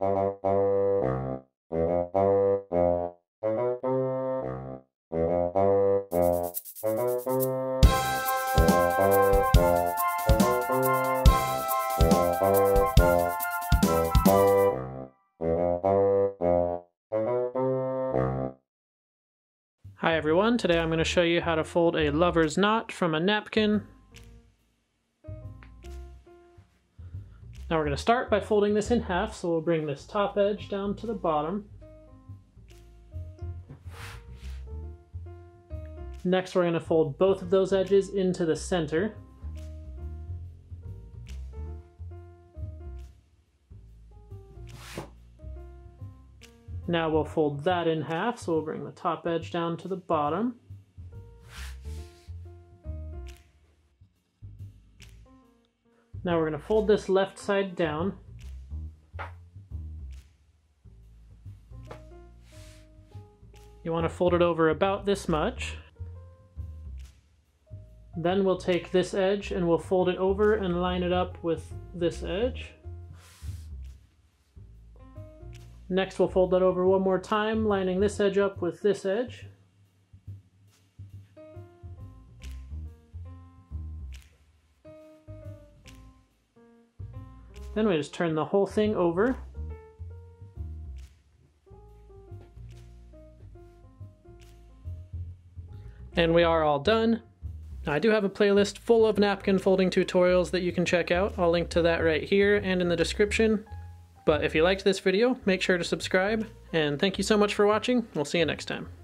Hi everyone, today I'm going to show you how to fold a lover's knot from a napkin. Now we're going to start by folding this in half, so we'll bring this top edge down to the bottom. Next we're going to fold both of those edges into the center. Now we'll fold that in half, so we'll bring the top edge down to the bottom. Now we're going to fold this left side down. You want to fold it over about this much. Then we'll take this edge and we'll fold it over and line it up with this edge. Next we'll fold that over one more time, lining this edge up with this edge. Then we just turn the whole thing over. And we are all done. Now, I do have a playlist full of napkin folding tutorials that you can check out. I'll link to that right here and in the description. But if you liked this video, make sure to subscribe, and thank you so much for watching. We'll see you next time.